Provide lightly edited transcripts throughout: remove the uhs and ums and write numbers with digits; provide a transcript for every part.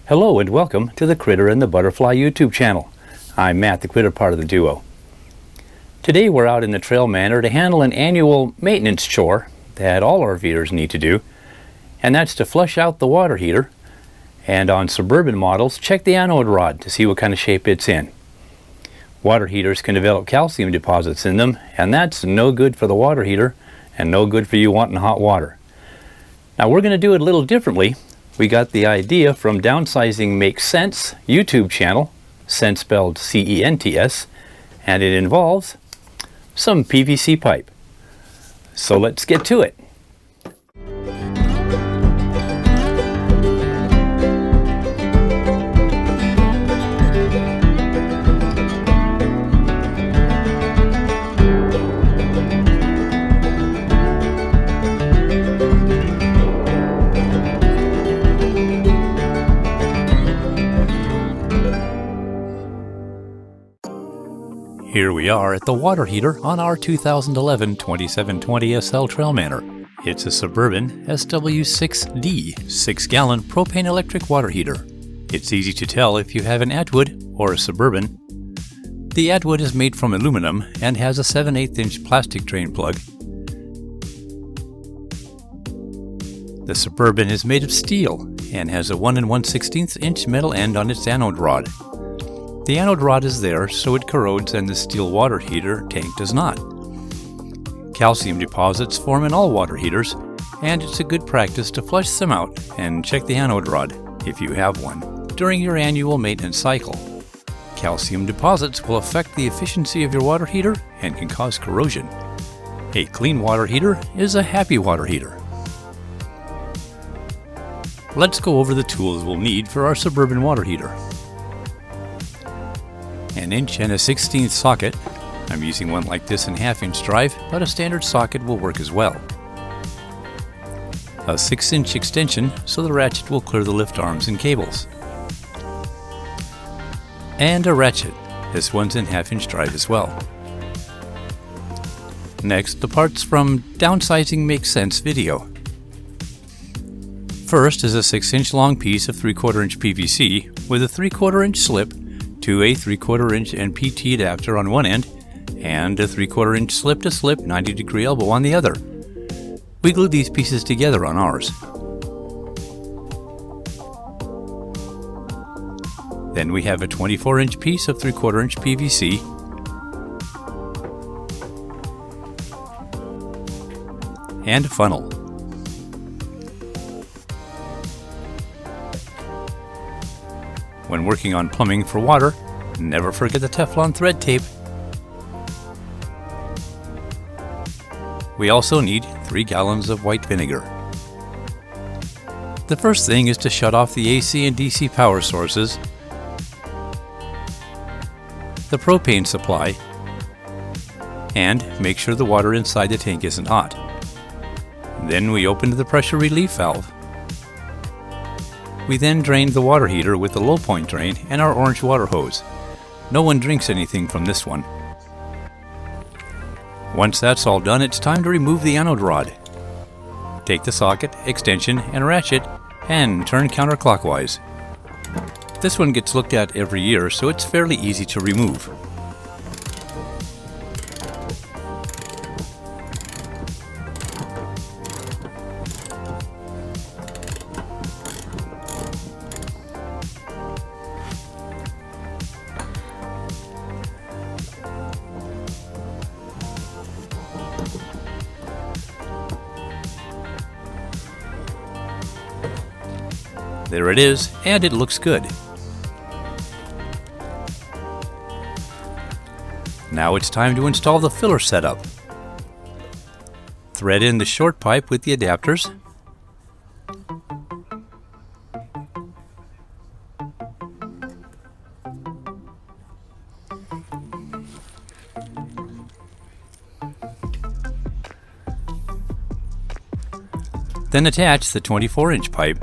Hello and welcome to the Critter and the Butterfly YouTube channel. I'm Matt, the Critter part of the duo. Today we're out in the Trailmanor to handle an annual maintenance chore that all RVers need to do, and that's to flush out the water heater, and on Suburban models, check the anode rod to see what kind of shape it's in. Water heaters can develop calcium deposits in them, and that's no good for the water heater and no good for you wanting hot water. Now we're going to do it a little differently. We got the idea from Downsizing Makes Sense YouTube channel, sense spelled C-E-N-T-S, and it involves some PVC pipe. So let's get to it. Here we are at the water heater on our 2011 2720 SL Trailmanor. It's a Suburban SW6D 6-gallon propane electric water heater. It's easy to tell if you have an Atwood or a Suburban. The Atwood is made from aluminum and has a 7/8" plastic drain plug. The Suburban is made of steel and has a 1 1/16" metal end on its anode rod. The anode rod is there so it corrodes and the steel water heater tank does not. Calcium deposits form in all water heaters, and it's a good practice to flush them out and check the anode rod, if you have one, during your annual maintenance cycle. Calcium deposits will affect the efficiency of your water heater and can cause corrosion. A clean water heater is a happy water heater. Let's go over the tools we'll need for our Suburban water heater. An 1 1/16" socket. I'm using one like this in 1/2" drive, but a standard socket will work as well. A 6" extension so the ratchet will clear the lift arms and cables. And a ratchet. This one's in 1/2" drive as well. Next, the parts from Downsizing Makes Sense video. First is a 6" long piece of 3/4" PVC with a 3/4" slip to a 3/4" NPT adapter on one end and a 3/4" slip-to-slip 90-degree elbow on the other. We glued these pieces together on ours. Then we have a 24" piece of 3/4" PVC and a funnel. When working on plumbing for water, never forget the Teflon thread tape. We also need 3 gallons of white vinegar. The first thing is to shut off the AC and DC power sources, the propane supply, and make sure the water inside the tank isn't hot. Then we opened the pressure relief valve. We then drained the water heater with the low point drain and our orange water hose. No one drinks anything from this one. Once that's all done, it's time to remove the anode rod. Take the socket, extension, and ratchet and turn counterclockwise. This one gets looked at every year, so it's fairly easy to remove. There it is, and it looks good. Now it's time to install the filler setup. Thread in the short pipe with the adapters. Then attach the 24" pipe.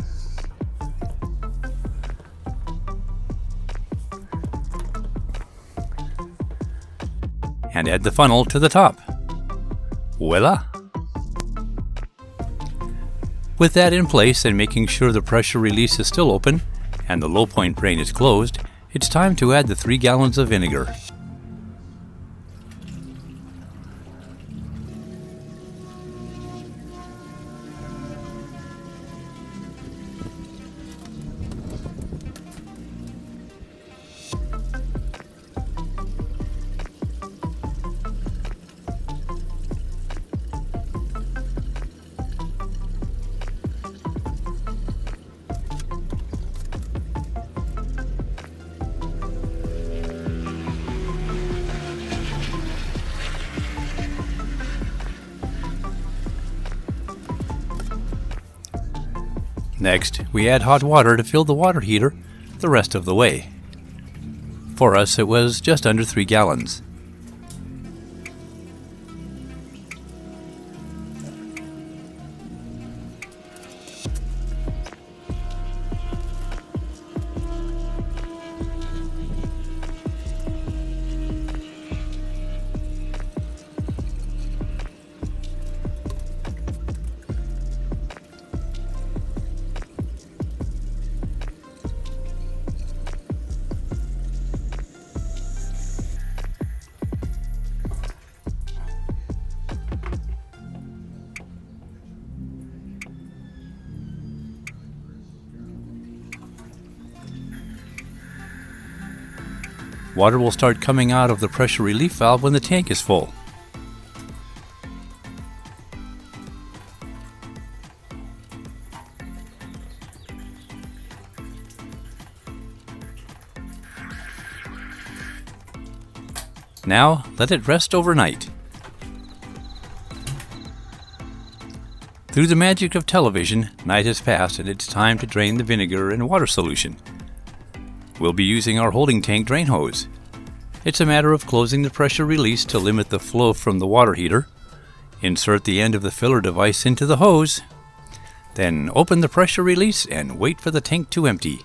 And add the funnel to the top. Voila! With that in place and making sure the pressure release is still open, and the low point drain is closed, it's time to add the 3 gallons of vinegar. Next, we add hot water to fill the water heater the rest of the way. For us, it was just under 3 gallons. Water will start coming out of the pressure relief valve when the tank is full. Now, let it rest overnight. Through the magic of television, night has passed and it's time to drain the vinegar and water solution. We'll be using our holding tank drain hose. It's a matter of closing the pressure release to limit the flow from the water heater. Insert the end of the filler device into the hose. Then open the pressure release and wait for the tank to empty.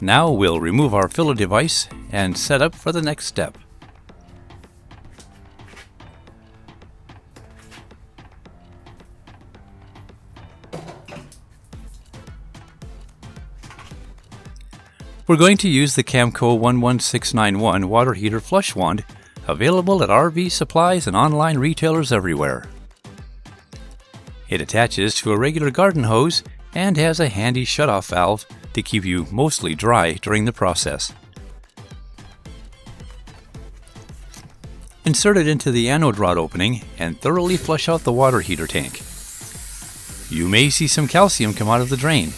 Now we'll remove our filler device and set up for the next step. We're going to use the Camco 11691 water heater flush wand, available at RV supplies and online retailers everywhere. It attaches to a regular garden hose and has a handy shutoff valve to keep you mostly dry during the process. Insert it into the anode rod opening and thoroughly flush out the water heater tank. You may see some calcium come out of the drain.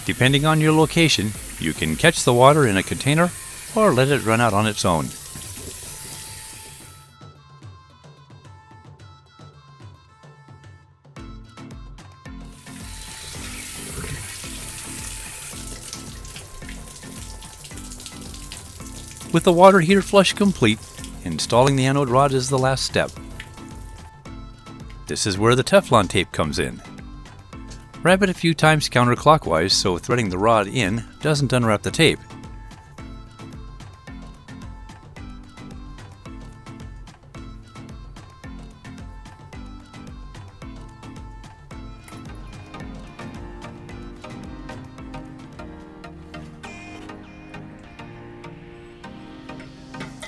Depending on your location, you can catch the water in a container or let it run out on its own. With the water heater flush complete, installing the anode rod is the last step. This is where the Teflon tape comes in. Wrap it a few times counterclockwise so threading the rod in doesn't unwrap the tape.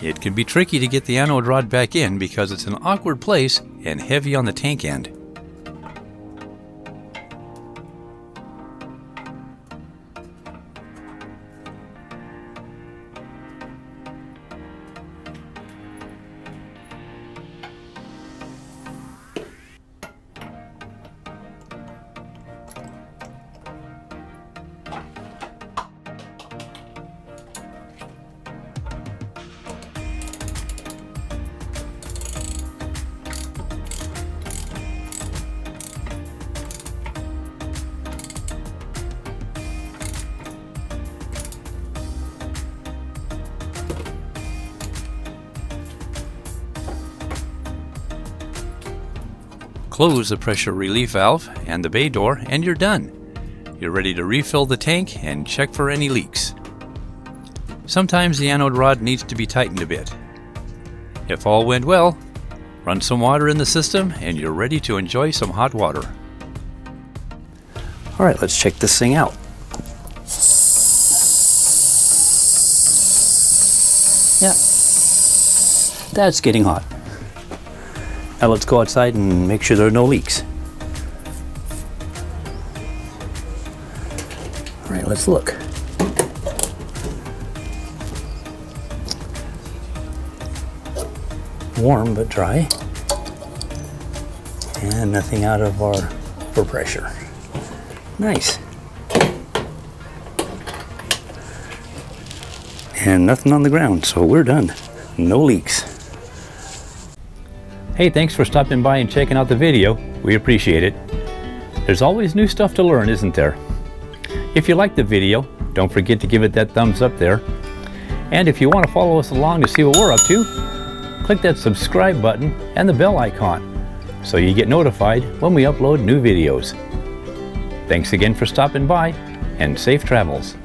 It can be tricky to get the anode rod back in because it's an awkward place and heavy on the tank end. Close the pressure relief valve and the bay door and you're done. you're ready to refill the tank and check for any leaks. Sometimes the anode rod needs to be tightened a bit. If all went well, run some water in the system and you're ready to enjoy some hot water. All right, let's check this thing out. Yeah, that's getting hot. Now let's go outside and make sure there are no leaks. All right, let's look. Warm but dry. And nothing out of our upper pressure. Nice. And nothing on the ground, so we're done. No leaks. Hey, thanks for stopping by and checking out the video. We appreciate it. There's always new stuff to learn, isn't there? If you liked the video, don't forget to give it that thumbs up there. And if you want to follow us along to see what we're up to, click that subscribe button and the bell icon so you get notified when we upload new videos. Thanks again for stopping by, and safe travels.